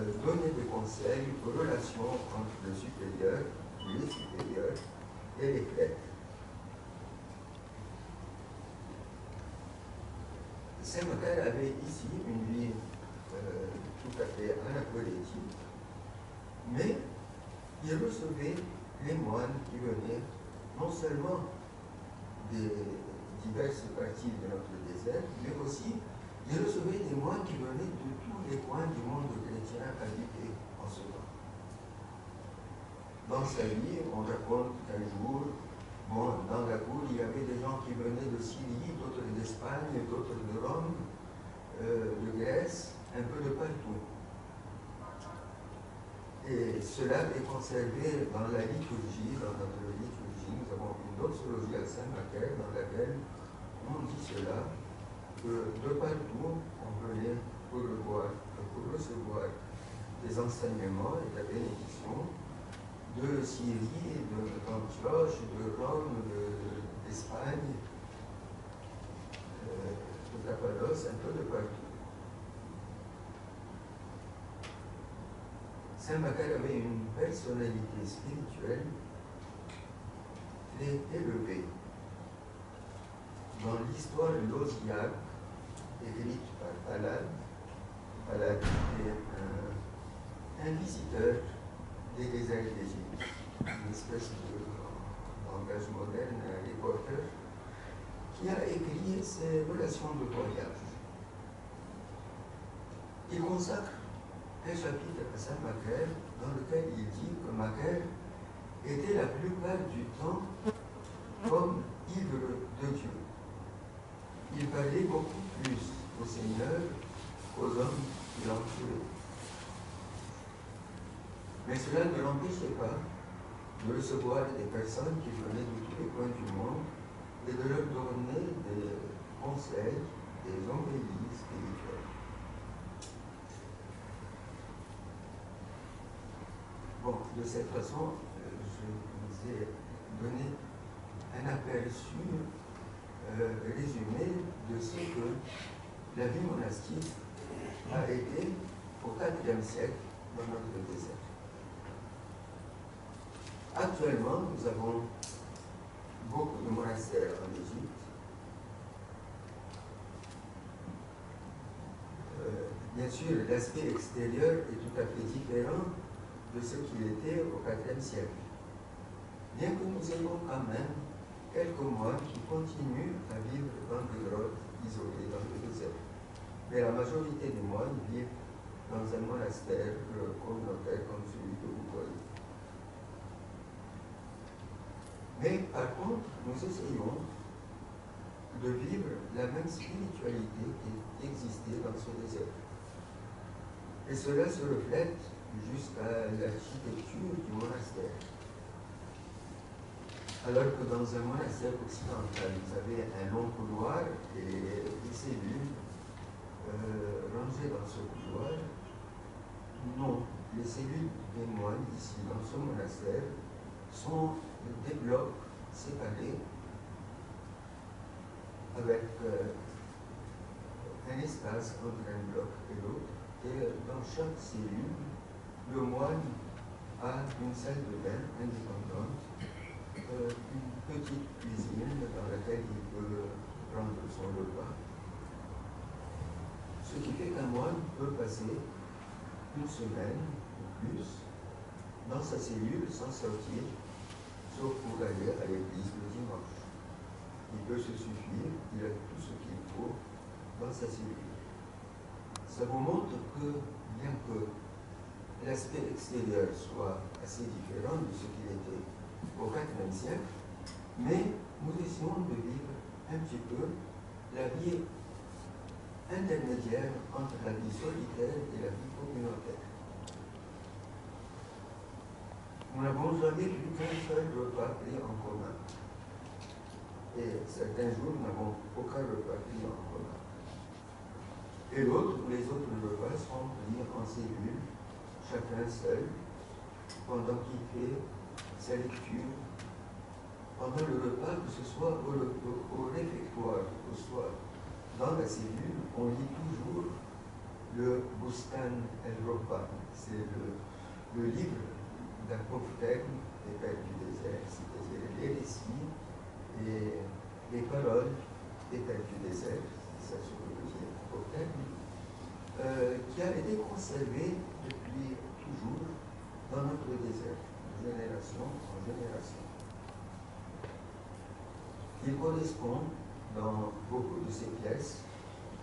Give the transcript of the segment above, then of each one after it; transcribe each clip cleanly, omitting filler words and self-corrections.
donner des conseils aux relations entre le supérieur, les supérieurs et les clercs. Saint-Maccaire avait ici une vie tout à fait anaclétique, mais il recevait les moines qui venaient non seulement des diverses parties de notre désert, mais aussi il recevait des moines qui venaient de tous les coins du monde chrétien habité en ce temps. Dans sa vie, on raconte qu'un jour, dans la cour, il y avait des gens qui venaient de Syrie, d'autres d'Espagne, d'autres de Rome, de Grèce, un peu de partout. Et cela est conservé dans la liturgie, dans notre liturgie. Nous avons une doxologie à Saint-Maccaire dans laquelle on dit cela, que de partout on venait pour recevoir des enseignements et de la bénédiction de Syrie, d'Antioche, de Rome, d'Espagne, de Cappadoce, un peu de partout. Saint-Maccaire avait une personnalité spirituelle très élevée. Dans l'histoire de l'Osiaque, écrite par Palade est un visiteur des déserts d'Égypte, une espèce de langage moderne, un reporter, qui a écrit ses relations de voyage. Il consacre un chapitre à Saint-Maccaire dans lequel il dit que Maccaire était la plupart du temps comme ivre de Dieu. Il parlait beaucoup plus au Seigneur qu'aux hommes qui l'entouraient. Mais cela ne l'empêchait pas de recevoir des personnes qui venaient de tous les coins du monde et de leur donner des conseils, des embellis spirituels. Bon, de cette façon, je vous ai donné un aperçu résumé de ce que la vie monastique a été au IVe siècle dans notre désert. Actuellement, nous avons beaucoup de monastères en Égypte. Bien sûr, l'aspect extérieur est tout à fait différent de ce qu'il était au IVe siècle. Bien que nous ayons quand même quelques moines qui continuent à vivre dans des grottes isolées dans le désert. Mais la majorité des moines vivent dans un monastère communautaire comme celui que vous voyez. Mais par contre, nous essayons de vivre la même spiritualité qui existait dans ce désert. Et cela se reflète jusqu'à l'architecture du monastère. Alors que dans un monastère occidental, vous avez un long couloir et des cellules rangées dans ce couloir. Non, les cellules des moines ici, dans ce monastère, sont des blocs séparés avec un espace entre un bloc et l'autre. Et dans chaque cellule, le moine a une salle de bain indépendante, une petite cuisine dans laquelle il peut prendre son repas. Ce qui fait qu'un moine peut passer une semaine ou plus dans sa cellule sans sortir, sauf pour aller à l'église le dimanche. Il peut se suffire, il a tout ce qu'il faut dans sa cellule. Ça vous montre que, bien que l'aspect extérieur soit assez différent de ce qu'il était au IVe siècle, mais nous essayons de vivre un petit peu la vie intermédiaire entre la vie solitaire et la vie communautaire. Nous n'avons jamais eu qu'un seul repas pris en commun. Et certains jours, nous n'avons aucun repas pris en commun. Et les autres repas sont pris en cellule, chacun seul, pendant qu'il fait sa lecture. Pendant le repas, que ce soit au réfectoire, au soir, dans la cellule, on lit toujours le Bustan el-Rohban, c'est le livre d'Apophthegm des Pères du désert, c'est-à-dire les récits et les paroles des Pères du désert, c'est ça sur le deuxième Apophthegm, qui a été conservé depuis toujours dans notre désert, de génération en génération. Il correspond dans beaucoup de ces pièces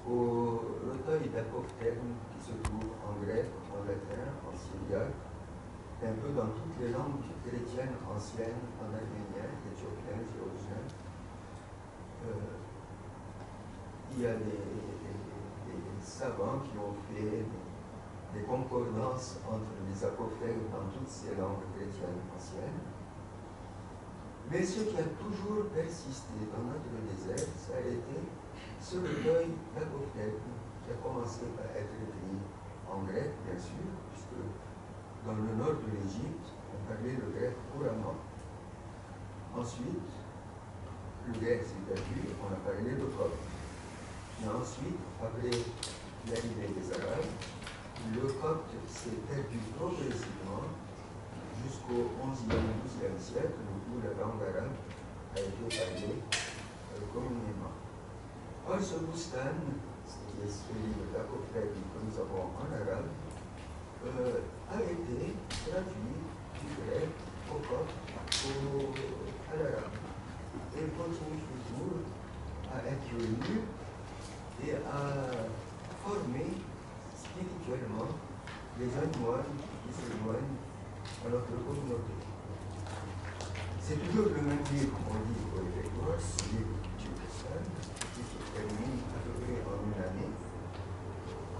au recueil d'Apophthegm qui se trouve en grec, en latin, en syriaque, un peu dans toutes les langues chrétiennes anciennes, en arménien, éthiopien, géorgien. Il y a des savants qui ont fait des concordances entre les apophthegmes dans toutes ces langues chrétiennes anciennes. Mais ce qui a toujours persisté dans notre désert, ça a été ce recueil d'Apophthegm qui a commencé par être écrit en grec, bien sûr, puisque dans le nord de l'Égypte, on parlait le grec couramment. Ensuite, le grec s'est perdu, on a parlé le copte. Et ensuite, après l'arrivée des Arabes, le copte s'est perdu progressivement jusqu'au XIe et XIIe siècle, où la langue arabe a été parlée communément. Or, ce Bustan, qui est ce livre d'Apophthegm que nous avons en arabe, a été traduit du grec au copte à l'arabe. Et continue toujours à être lu et à former spirituellement les jeunes moines qui se joignent à notre communauté. C'est toujours le même livre qu'on dit au Québécois, le livre du Bustan, qui se termine à peu près en une année.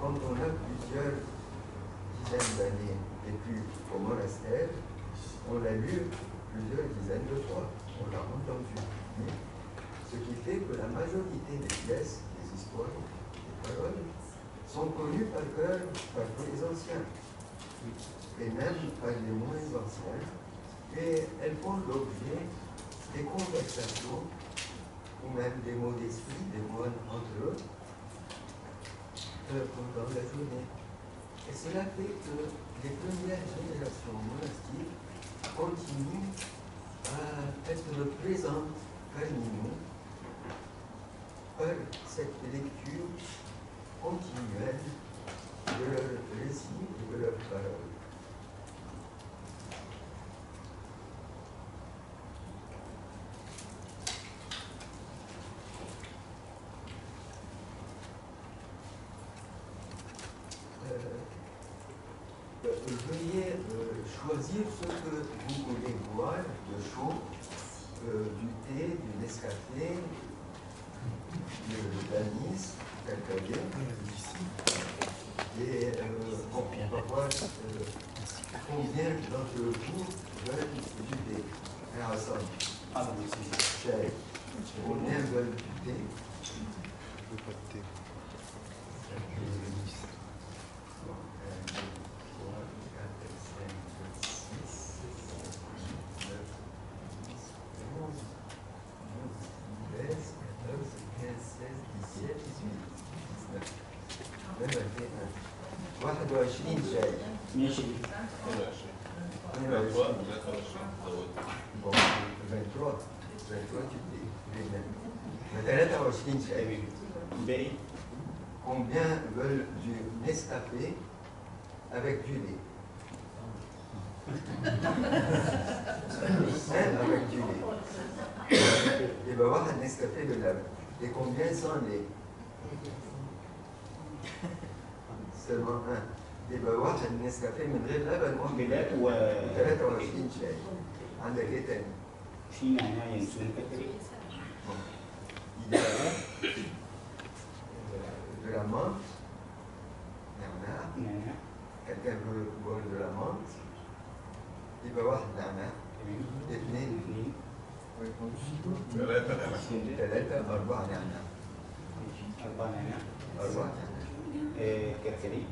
Quand on a plusieurs dizaines d'années vécu au monastère, on l'a lu plusieurs dizaines de fois, on l'a entendu. Ce qui fait que la majorité des pièces, des histoires, des paroles, sont connues par cœur par les anciens, et même par les moins anciens, et elles font l'objet des conversations, ou même des mots d'esprit, des moines entre eux, pendant la journée. Et cela fait que les premières générations monastiques continuent à être présentes parmi nous par cette lecture continuelle de leurs récits et de leurs paroles. Veuillez choisir ce que vous voulez boire de chaud, du thé, du Nescafé, de l'anis, cacahuète. Et on va voir combien d'entre vous veulent du thé. Combien veulent du thé? Pas de thé. ماشي. Bon, 23 tu dis. 23 شاي. باقي Combien veulent du Nescafé avec du lait? Avec du lait. Et ben واحد Nescafé de lait. Et combien sans lait? Seulement un. Et ben واحد Nescafé من غير لبن بلاد 23 شاي. عندك ايه تاني؟ في نعناع ينسون كتري. Il y a de la menthe, nana. Quelqu'un veut boire de la menthe, يبقى واحد نعناع. اثنين. ثلاثة. أربعة نعناع. كركديه.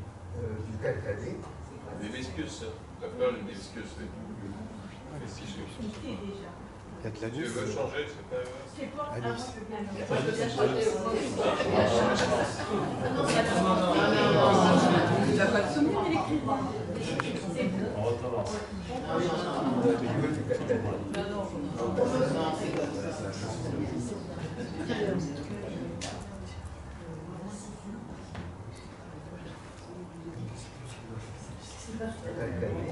Du carcadé. Des viscus, la fleur, une viscus. Il y a de la Tu nuit. veux changer, c'est pas... Alice. Il n'a pas de souvenir, il écrit. Calcul.